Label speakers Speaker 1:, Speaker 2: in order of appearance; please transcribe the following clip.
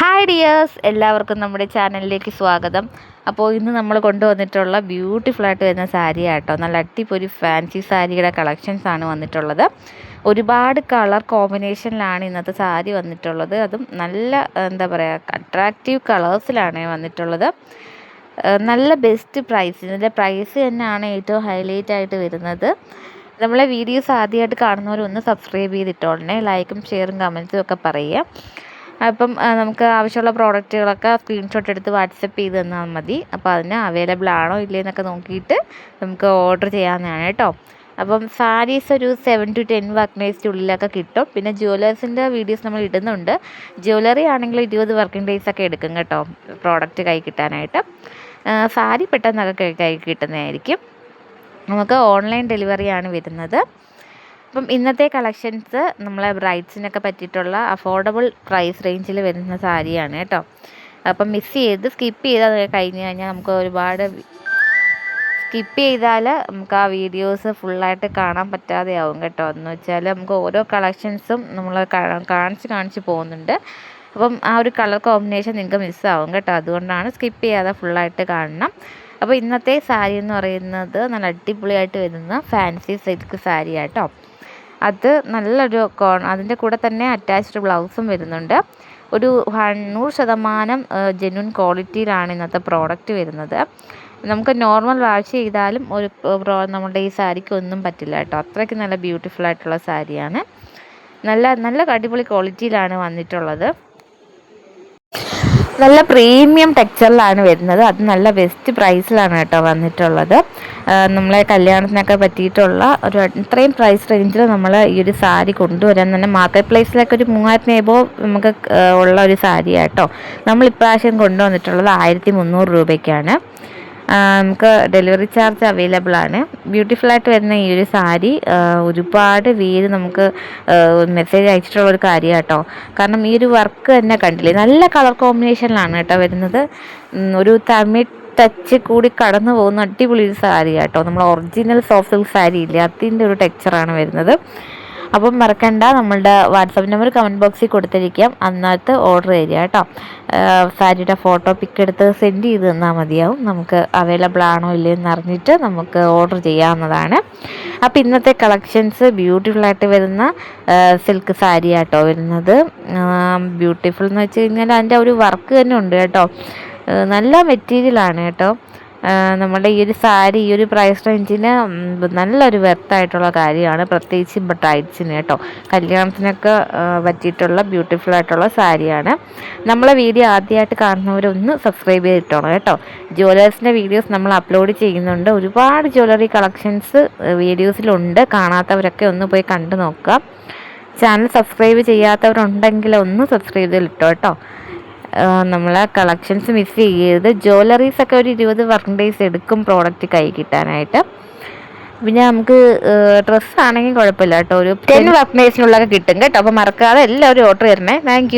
Speaker 1: Hi dears, എല്ലാവർക്കും നമ്മുടെ ചാനലിലേക്ക് സ്വാഗതം. അപ്പോൾ ഇന്ന് നമ്മൾ കൊണ്ടുവന്നിട്ടുള്ള ബ്യൂട്ടിഫുൾ ആയിട്ട് വരുന്ന സാരി ആട്ടോ. നല്ല അടിപൊളി ഫാൻസി സാരിയുടെ കളക്ഷൻസ് ആണ് വന്നിട്ടുള്ളത്. ഒരുപാട് കളർ കോമ്പിനേഷനിലാണ് ഇന്നത്തെ സാരി വന്നിട്ടുള്ളത്. അതും നല്ല എന്താ പറയുക, അട്രാക്റ്റീവ് കളേഴ്സിലാണ് വന്നിട്ടുള്ളത്. നല്ല ബെസ്റ്റ് പ്രൈസ്, ഇതിൻ്റെ പ്രൈസ് തന്നെയാണ് ഏറ്റവും ഹൈലൈറ്റ് ആയിട്ട് വരുന്നത്. നമ്മളെ വീഡിയോസ് ആദ്യമായിട്ട് കാണുന്നവരൊന്ന് സബ്സ്ക്രൈബ് ചെയ്തിട്ടോളണേ. ലൈക്കും ഷെയറും കമൻസും ഒക്കെ പറയുക. അപ്പം നമുക്ക് ആവശ്യമുള്ള പ്രോഡക്റ്റുകളൊക്കെ സ്ക്രീൻഷോട്ട് എടുത്ത് വാട്സപ്പ് ചെയ്ത് തന്നാൽ മതി. അപ്പോൾ അതിന് അവൈലബിൾ ആണോ ഇല്ലയെന്നൊക്കെ നോക്കിയിട്ട് നമുക്ക് ഓർഡർ ചെയ്യാവുന്നതാണ് കേട്ടോ. അപ്പം സാരീസ് ഒരു 7 to 10 വർക്കിംഗ് ഡേയ്സിൻ്റെ ഉള്ളിലൊക്കെ കിട്ടും. പിന്നെ ജ്വല്ലേഴ്സിൻ്റെ വീഡിയോസ് നമ്മൾ ഇടുന്നുണ്ട്. ജ്വല്ലറി ആണെങ്കിൽ 20 വർക്കിംഗ് ഡേയ്സൊക്കെ എടുക്കും കേട്ടോ പ്രോഡക്റ്റ് കൈ കിട്ടാനായിട്ട്. സാരി പെട്ടെന്നൊക്കെ കൈ കിട്ടുന്നതായിരിക്കും. നമുക്ക് ഓൺലൈൻ ഡെലിവറിയാണ് വരുന്നത്. അപ്പം ഇന്നത്തെ കളക്ഷൻസ് നമ്മളെ ബ്രൈഡ്സിനൊക്കെ പറ്റിയിട്ടുള്ള അഫോർഡബിൾ പ്രൈസ് റേഞ്ചിൽ വരുന്ന സാരിയാണ് കേട്ടോ. അപ്പം മിസ് ചെയ്ത് സ്കിപ്പ് ചെയ്താൽ കഴിഞ്ഞ് കഴിഞ്ഞാൽ നമുക്ക് ഒരുപാട് സ്കിപ്പ് ചെയ്താൽ നമുക്ക് ആ വീഡിയോസ് ഫുള്ളായിട്ട് കാണാൻ പറ്റാതെ ആവും കേട്ടോ. എന്ന് വെച്ചാൽ നമുക്ക് ഓരോ കളക്ഷൻസും നമ്മൾ കാണിച്ച് പോകുന്നുണ്ട്. അപ്പം ആ ഒരു കളർ കോമ്പിനേഷൻ നിങ്ങൾക്ക് മിസ്സാവും കേട്ടോ. അതുകൊണ്ടാണ് സ്കിപ്പ് ചെയ്യാതെ ഫുള്ളായിട്ട് കാണണം. അപ്പോൾ ഇന്നത്തെ സാരി എന്ന് പറയുന്നത് നല്ല അടിപൊളിയായിട്ട് വരുന്ന ഫാൻസി സിൽക്ക് സാരി ആട്ടോ. അത് നല്ലൊരു അതിൻ്റെ കൂടെ തന്നെ അറ്റാച്ച്ഡ് ബ്ലൗസും വരുന്നുണ്ട്. ഒരു 100% ജെന്യൂൻ ക്വാളിറ്റിയിലാണ് ഇന്നത്തെ പ്രോഡക്റ്റ് വരുന്നത്. നമുക്ക് നോർമൽ വാഷ് ചെയ്താലും നമ്മുടെ ഈ സാരിക്ക് ഒന്നും പറ്റില്ല കേട്ടോ. അത്രയ്ക്ക് നല്ല ബ്യൂട്ടിഫുൾ ആയിട്ടുള്ള സാരിയാണ്. നല്ല അടിപൊളി ക്വാളിറ്റിയിലാണ് വന്നിട്ടുള്ളത്. നല്ല പ്രീമിയം ടെക്സ്ചറിലാണ് വരുന്നത്. അത് നല്ല ബെസ്റ്റ് പ്രൈസിലാണ് കേട്ടോ വന്നിട്ടുള്ളത്. നമ്മളെ കല്യാണത്തിനൊക്കെ പറ്റിയിട്ടുള്ള ഇത്രയും പ്രൈസ് റേഞ്ചിൽ നമ്മൾ ഈ ഒരു സാരി കൊണ്ടുവരാൻ തന്നെ മാർക്കറ്റ് പ്ലേസിലൊക്കെ ഒരു 3000 എബോവ് നമുക്ക് ഉള്ള ഒരു സാരി കേട്ടോ. നമ്മൾ ഇപ്രാവശ്യം കൊണ്ടുവന്നിട്ടുള്ളത് 1300 രൂപയ്ക്കാണ്. നമുക്ക് ഡെലിവറി ചാർജ് അവൈലബിൾ ആണ്. ബ്യൂട്ടിഫുൾ ആയിട്ട് വരുന്ന ഈ ഒരു സാരി ഒരുപാട് പേര് നമുക്ക് മെസ്സേജ് അയച്ചിട്ടുള്ള ഒരു കാര്യം കേട്ടോ. കാരണം ഈ ഒരു വർക്ക് തന്നെ കണ്ടില്ലേ, നല്ല കളർ കോമ്പിനേഷനിലാണ് കേട്ടോ വരുന്നത്. ഒരു തമിഴ് ടച്ച് കൂടി കടന്നു പോകുന്ന അടിപൊളി ഒരു സാരി കേട്ടോ. നമ്മൾ ഒറിജിനൽ സോഫ്റ്റ് സിൽക്ക് സാരി ഇല്ലേ, അതിൻ്റെ ഒരു ടെക്സ്ചറാണ് വരുന്നത്. അപ്പം മറക്കണ്ട, നമ്മളുടെ വാട്സപ്പ് നമ്പർ കമൻറ്റ് ബോക്സിൽ കൊടുത്തിരിക്കാം. അന്നത്തെ ഓർഡർ തരിക കേട്ടോ. സാരിയുടെ ഫോട്ടോ പിക്ക് എടുത്ത് സെൻഡ് ചെയ്ത് തന്നാൽ മതിയാവും. നമുക്ക് അവൈലബിൾ ആണോ ഇല്ലയെന്ന് അറിഞ്ഞിട്ട് നമുക്ക് ഓർഡർ ചെയ്യാവുന്നതാണ്. അപ്പോൾ ഇന്നത്തെ കളക്ഷൻസ് ബ്യൂട്ടിഫുള്ളായിട്ട് വരുന്ന സിൽക്ക് സാരി ആട്ടോ വരുന്നത്. ബ്യൂട്ടിഫുൾ എന്ന് വെച്ച് കഴിഞ്ഞാൽ അതിൻ്റെ ഒരു വർക്ക് തന്നെ ഉണ്ട് കേട്ടോ. നല്ല മെറ്റീരിയലാണ് കേട്ടോ. നമ്മുടെ ഈ ഒരു സാരി ഈ ഒരു പ്രൈസ് റേഞ്ചിന് നല്ലൊരു വെർത്തായിട്ടുള്ള കാര്യമാണ്, പ്രത്യേകിച്ച് ബ്രൈഡ്സിന് കേട്ടോ. കല്യാണത്തിനൊക്കെ പറ്റിയിട്ടുള്ള ബ്യൂട്ടിഫുൾ ആയിട്ടുള്ള സാരിയാണ്. നമ്മളെ വീഡിയോ ആദ്യമായിട്ട് കാണുന്നവരൊന്ന് സബ്സ്ക്രൈബ് ചെയ്തിട്ടോണം കേട്ടോ. ജ്വല്ലേഴ്സിൻ്റെ വീഡിയോസ് നമ്മൾ അപ്ലോഡ് ചെയ്യുന്നുണ്ട്. ഒരുപാട് ജ്വല്ലറി കളക്ഷൻസ് വീഡിയോസിലുണ്ട്. കാണാത്തവരൊക്കെ ഒന്ന് പോയി കണ്ടു നോക്കുക. ചാനൽ സബ്സ്ക്രൈബ് ചെയ്യാത്തവരുണ്ടെങ്കിൽ ഒന്ന് സബ്സ്ക്രൈബ് ചെയ്തിട്ടോ കേട്ടോ. നമ്മളെ കളക്ഷൻസ് മിസ് ചെയ്യരുത്. ജ്വല്ലറീസൊക്കെ ഒരു 20 വർക്കിംഗ് ഡേയ്സ് എടുക്കും പ്രോഡക്റ്റ് കൈ കിട്ടാനായിട്ട്. പിന്നെ നമുക്ക് ഡ്രസ്സാണെങ്കിൽ കുഴപ്പമില്ല കേട്ടോ, ഒരു 10 വർക്കിംഗ് ഡേയ്സിനുള്ളതൊക്കെ കിട്ടും കേട്ടോ. അപ്പോൾ മറക്കാതെ എല്ലാവരും ഓർഡർ തരണേ. താങ്ക്